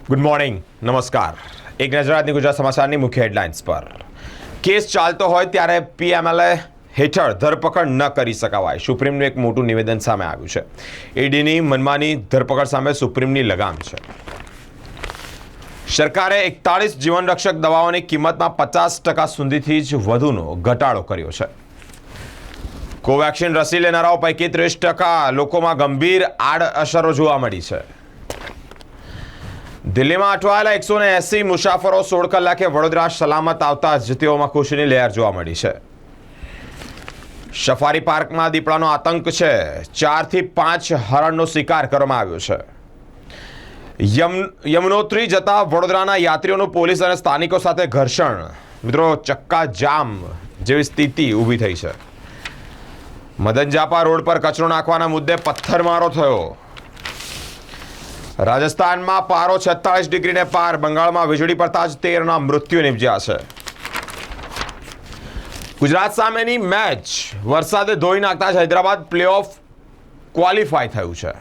Good morning, નમસ્કાર. એક નજર આજની ગુજરાત સમાચારની મુખ્ય હેડલાઇન્સ પર. કેસ ચાલતો હોય ત્યારે પીએમએલએ હેઠળ ધરપકડ ન કરી શકાવાય. સુપ્રીમનું એક મોટું નિવેદન સામે આવ્યું છે. ઈડીની મનમાની ધરપકડ સામે સુપ્રીમની લગામ છે. સરકારે 41 જીવનરક્ષક દવાઓની કિંમતમાં 50% સુધીથી જ વધુનો ઘટાડો કર્યો છે. કોવેક્સિન રસી લેનારાઓ પૈકી 30% લોકોમાં ગંભીર આડઅસરો જોવા મળી છે. દિલ્હીમાં અટવાયેલા 180 મુસાફરો 16 કલાકે વડોદરા સલામત આવતા જ તેઓમાં ખુશીની લહેર જોવા મળી છે. સફારી પાર્કમાં દીપડાનો આતંક છે. 4 થી 5 હરણનો શિકાર કરવામાં આવ્યો છે. યમનોત્રી જતા વડોદરાના યાત્રીઓનું પોલીસ અને સ્થાનિકો સાથે ઘર્ષણ. મિત્રો, ચક્કા જામ જેવી સ્થિતિ ઊભી થઈ છે. મદનજાપા રોડ પર કચરો નાખવાના મુદ્દે પથ્થરમારો થયો. રાજસ્થાનમાં પારો 46 ડિગ્રીને પાર. બંગાળમાં વીજળી પડતા જ 13ના મૃત્યુ નિપજ્યા છે. ગુજરાત સામેની મેચ વરસાદે ધોઈ નાખતા જ હૈદરાબાદ પ્લેઓફ ક્વોલિફાય થયું છે.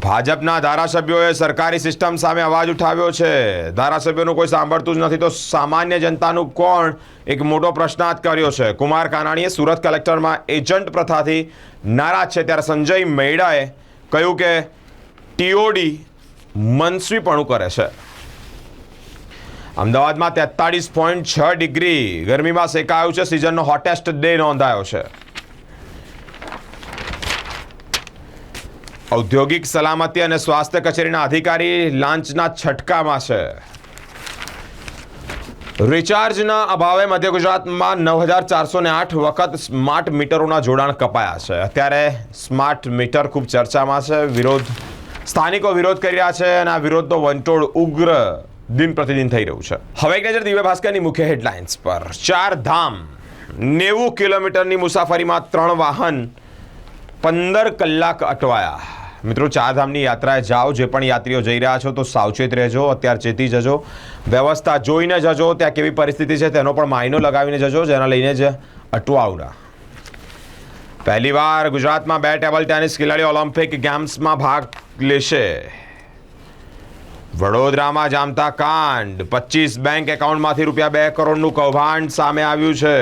ભાજપના ધારાસભ્યોએ સરકારી સિસ્ટમ સામે અવાજ ઉઠાવ્યો છે. ધારાસભ્યોનું કોઈ સાંભળતું જ નથી તો સામાન્ય જનતાનું કોણ? એક મોટો પ્રશ્નાર્થ કર્યો છે. કુમાર કાનાણીએ સુરત કલેક્ટરમાં એજન્ટ પ્રથાથી નારાજ છે ત્યારે સંજય મૈડાએ કહ્યું કે ટીઓડી મનસ્વીપણું કરે છે. અમદાવાદમાં 43.6 ડિગ્રી ગરમીમાં શેકાયું છે. સિઝનનો હોટેસ્ટ ડે નોંધાયો છે. ઔદ્યોગિક સલામતી અને સ્વાસ્થ્ય કચેરીના અધિકારી લાંચના છટકામાં છે. રિચાર્જના અભાવે મધ્ય ગુજરાતમાં 9408 વખત સ્માર્ટ મીટરોના જોડાણ કપાયા છે. અત્યારે સ્માર્ટ મીટર ખૂબ ચર્ચામાં છે. સ્થાનિકો વિરોધ કરી રહ્યા છે અને આ વિરોધનો વંટોળ ઉગ્ર દિન પ્રતિદિન થઈ રહ્યું છે. હવે એક નજર દિવ્ય ભાસ્કરની મુખ્ય હેડલાઇન્સ પર. 4 ધામ 90 કિલોમીટરની મુસાફરીમાં 3 વાહન 15 કલાક અટવાયા. મિત્રો, 4 ધામની યાત્રાએ જાઓ. જે પણ યાત્રીઓ જઈ રહ્યા છો તો સાવચેત રહેજો. અત્યારે ચેતી જજો. વ્યવસ્થા જોઈને જજો. ત્યાં કેવી પરિસ્થિતિ છે તેનો પણ માયનો લગાવીને જજો, જેના લઈને જ અટવાવડા. પહેલીવાર ગુજરાતમાં 2 ટેબલ ટેનિસ ખેલાડીઓ ઓલિમ્પિક ગેમ્સમાં ભાગ લેશે. વડોદરામાં જામતા કાંડ. 25 બેંક એકાઉન્ટમાંથી ₹2 કરોડનું કૌભાંડ સામે આવ્યું છે.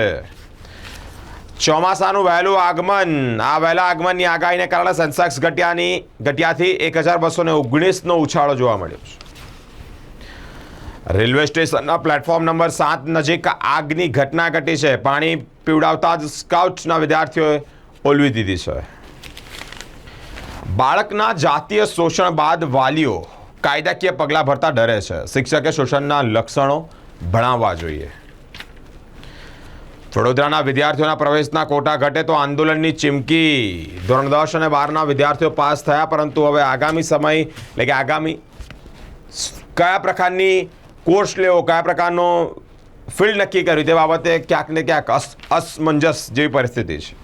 ચોમાસાનું વહેલું આગમન. આ વહેલા આગમનની આગાહીને કારણે સેન્સેક્સ ઘટ્યાથી 1219નો ઉછાળો જોવા મળ્યો છે. રેલવે સ્ટેશનના પ્લેટફોર્મ નંબર 7 નજીક આગની ઘટના ઘટી છે. પાણી પીવડાવતા જ સ્કાઉટ્સના વિદ્યાર્થીઓએ ઓલવી દીધી છે. બાળકના જાતીય શોષણ બાદ વાલીઓ કાયદાકીય પગલાં ભરતા ડરે છે. શિક્ષકે શોષણના લક્ષણો ભણાવવા જોઈએ. વડોદરાના વિદ્યાર્થીઓના પ્રવેશના કોટા ઘટે તો આંદોલનની ચીમકી. ધોરણ 10 અને 12ના વિદ્યાર્થીઓ પાસ થયા, પરંતુ હવે આગામી સમય એટલે કે આગામી કયા પ્રકારની કોર્સ લેવો, કયા પ્રકારનો ફિલ્ડ નક્કી કર્યું તે બાબતે ક્યાંક ને ક્યાંક અસમંજસ જેવી પરિસ્થિતિ છે.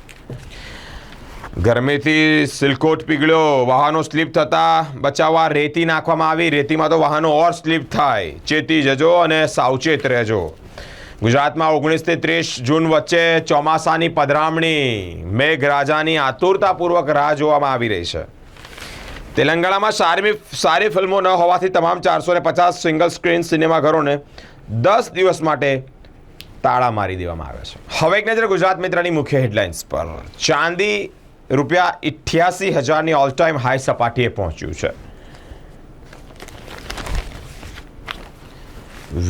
ગરમીથી સિલકોટ પીગળ્યો. વાહનો સ્લીપ થતા બચાવવા રેતી નાખવામાં આવી. રેતીમાં તો વાહનો ઓર સ્લીપ થાય. ચેતી જજો અને સાવચેત રહેજો. ગુજરાતમાં 19 થી 30 જૂન વચ્ચે ચોમાસાની પધરામણી. મેઘરાજાની આતુરતાપૂર્વક રાહ જોવામાં આવી રહી છે. તેલંગાણામાં સારી ફિલ્મો ન હોવાથી તમામ 450 સિંગલ સ્ક્રીન સિનેમાઘરોને 10 દિવસ માટે તાળા મારી દેવામાં આવ્યા છે. હવે એક નજર ગુજરાત મિત્રની મુખ્ય હેડલાઇન્સ પર. ચાંદી ₹88,000ની ઓલ ટાઈમ હાઈ સપાટીએ પહોંચ્યું છે.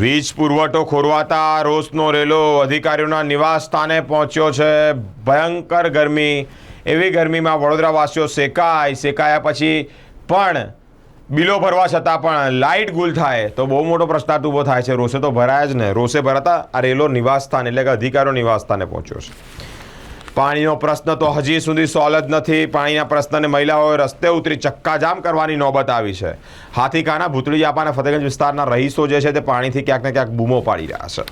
વીજ પુરવઠો ખોરવાતા રોષનો રેલો અધિકારીઓના નિવાસ સ્થાને પહોંચ્યો છે. ભયંકર ગરમી. એવી ગરમીમાં વડોદરાવાસીઓ શેકાયા પછી પણ બિલો ભરવા છતાં પણ લાઇટ ગુલ થાય તો બહુ મોટો પ્રશ્નાર્થ ઊભો થાય છે. રોષે તો ભરાય જ ને. રોષે ભરાતા આ રેલો નિવાસ સ્થાન એટલે કે અધિકારીઓ નિવાસ સ્થાને પહોંચ્યો છે. પાણીનો પ્રશ્ન તો હજી સુધી સોલ્વ જ નથી. પાણીના પ્રશ્નને મહિલાઓએ રસ્તે ઉતરી ચક્કાજામ કરવાની નોબત આવી છે. હાથીકાના, ભૂતળીયાપા અને ફતેગંજ વિસ્તારના રહીશો જે છે તે પાણીથી ક્યાંક ને ક્યાંક બૂમો પાડી રહ્યા છે.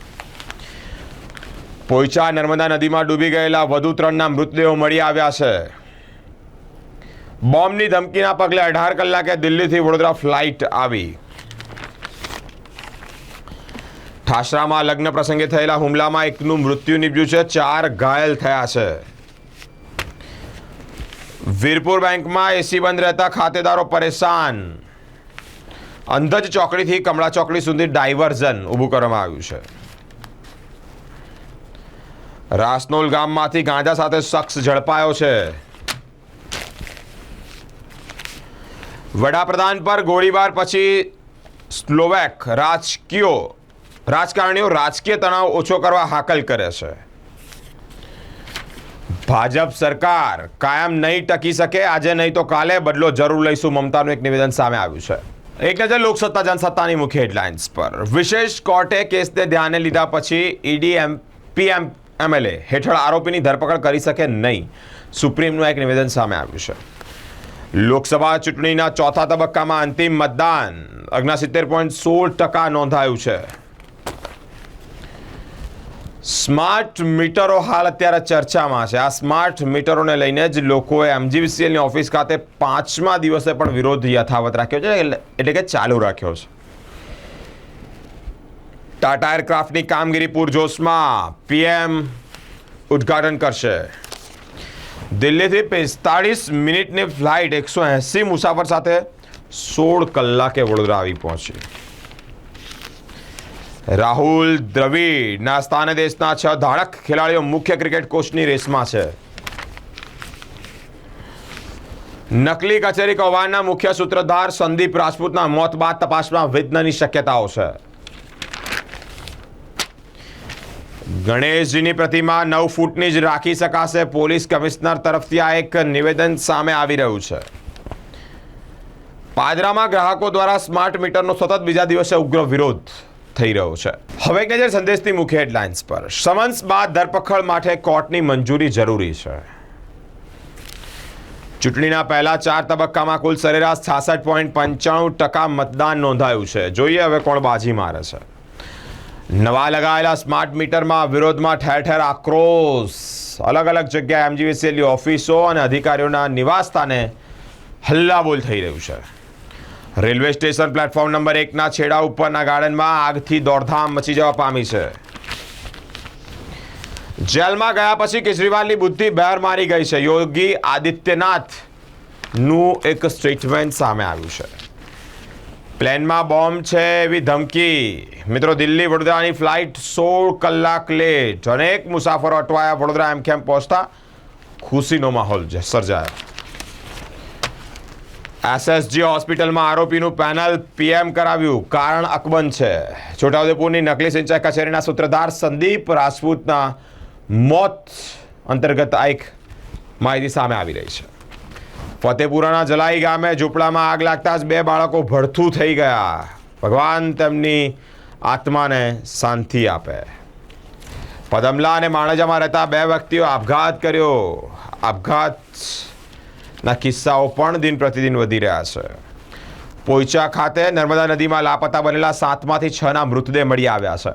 પોઈચા નર્મદા નદીમાં ડૂબી ગયેલા વધુ 3ના મૃતદેહો મળી આવ્યા છે. બોમ્બની ધમકીના પગલે 18 કલાકે દિલ્હીથી વડોદરા ફ્લાઇટ આવી. ઠાસરામાં લગ્ન પ્રસંગે થયેલા હુમલામાં એકનું મૃત્યુ નિપજ્યું છે. 4 ઘાયલ થયા છે. વીરપુર બેંકમાં એસી બંધ રહેતા ખાતેદારો પરેશાન. અંધજ ચોકડીથી કમળા ચોકડી સુધી ડાયવર્ઝન ઊભું કરવામાં આવ્યું છે. રાસનોલ ગામમાંથી ગાંજા સાથે શખ્સ ઝડપાયો છે. વડાપ્રધાન પર ગોળીબાર પછી સ્લોવેક રાજકારણીઓ રાજકીય તણાવ ઓછો કરવા હાકલ કરે છે. ભાજપ સરકાર કાયમ નહીં ટકી શકે, આજે નહીં તો કાલે બદલો જરૂર લઈશું, મમતાનું એક નિવેદન સામે આવ્યું છે. એક નજર લોકસત્તા જનસત્તાની મુખ્ય હેડલાઇન્સ પર. વિશેષ કોર્ટે કેસને ધ્યાને લીધા પછી ઈડી એમએલએ હેઠળ આરોપીની ધરપકડ કરી શકે નહીં, સુપ્રીમનું એક નિવેદન સામે આવ્યું છે. લોકસભા ચૂંટણીના ચોથા તબક્કામાં અંતિમ મતદાન 69.16% નોંધાયું છે. સ્માર્ટ મીટરો હાલ અત્યારે ચર્ચામાં છે. આ સ્માર્ટ મીટરોને લઈને જ લોકોએ એમજીવીસીએલની ઓફિસ ખાતે 5મા દિવસે પણ વિરોધ યથાવત રાખ્યો છે, એટલે કે ચાલુ રાખ્યો છે. ટાટા એરક્રાફ્ટની કામગીરી પૂરજોશમાં, પીએમ ઉદ્ઘાટન કરશે. દિલ્હીથી 45 મિનિટની ફ્લાઇટ 180 મુસાફર સાથે 16 કલાકે વડોદરા આવી પહોંચી. રાહુલ દ્રવિડના સ્થાને દેશના 6 ધાડક ખેલાડીઓ મુખ્ય ક્રિકેટ કોચની રેસમાં છે. નકલી કચેરી કૌભાંડના મુખ્ય સૂત્રધાર સંદીપ રાજપૂતના મોત બાદ તપાસમાં વિઘ્નની શક્યતાઓ છે. ગણેશજીની પ્રતિમા 9 ફૂટની જ રાખી શકાશે, પોલીસ કમિશનર તરફથી આ એક નિવેદન સામે આવી રહ્યું છે. પાદરામાં ગ્રાહકો દ્વારા સ્માર્ટ મીટરનો સતત બીજા દિવસે ઉગ્ર વિરોધ થઈ રહ્યો છે. હવે એક નજર સંદેશની મુખ્ય હેડલાઇન્સ પર. સમન્સ બાદ ધરપકડ માટે કોર્ટની મંજૂરી જરૂરી છે. ચૂંટણીના પહેલા 4 તબક્કામાં કુલ સરેરાશ 66.95% મતદાન નોંધાયું છે. જોઈએ હવે કોણ બાજી મારે છે. નવા લગાયેલા સ્માર્ટ મીટરમાં વિરોધમાં ઠેર ઠેર આક્રોશ. અલગ અલગ જગ્યાએ એમજીવીસીએલની ઓફિસો અને અધિકારીઓના નિવાસ સ્થાને હલ્લાબોલ થઈ રહ્યું છે. રેલવે સ્ટેશન પ્લેટફોર્મ નંબર 1ના છેડા ઉપરના ગાર્ડનમાં આગથી દોડધામ મચી જવા પામી છે. જેલમાં ગયા પછી કેજરીવાલની બુદ્ધિ બહાર મારી ગઈ છે. યોગી આદિત્યનાથનું એક સ્ટેટમેન્ટ સામે આવ્યું છે. પ્લેનમાં બોમ્બ છે એવી ધમકી. મિત્રો, દિલ્હી વડોદરાની ફ્લાઇટ 16 કલાક લેટ. અનેક મુસાફરો અટવાયા. વડોદરા એમખેમ પહોંચતા ખુશીનો માહોલ સર્જાયો. એસએસજી હોસ્પિટલમાં આરોપીનું પેનલ પીએમ કરાવ્યું. કારણ અકબંધ છે. છોટાઉદેપુરની નકલી સિંચાઈ કચેરીના સૂત્રધાર સંદીપ રાજપૂતના મોત અંતર્ગત આ એક માહિતી સામે આવી રહી છે. ફતેપુરાના જલાઈ ગામે ઝૂંપડામાં આગ લાગતા જ 2 બાળકો ભડથું થઈ ગયા. ભગવાન તેમની આત્માને શાંતિ આપે. પદમલા અને માણજામાં રહેતા 2 વ્યક્તિઓ આપઘાત કર્યો. આપઘાતના કિસ્સાઓ પણ દિન પ્રતિદિન વધી રહ્યા છે. પોઈચા ખાતે નર્મદા નદીમાં લાપતા બનેલા 7માંથી 6ના મૃતદેહ મળી આવ્યા છે.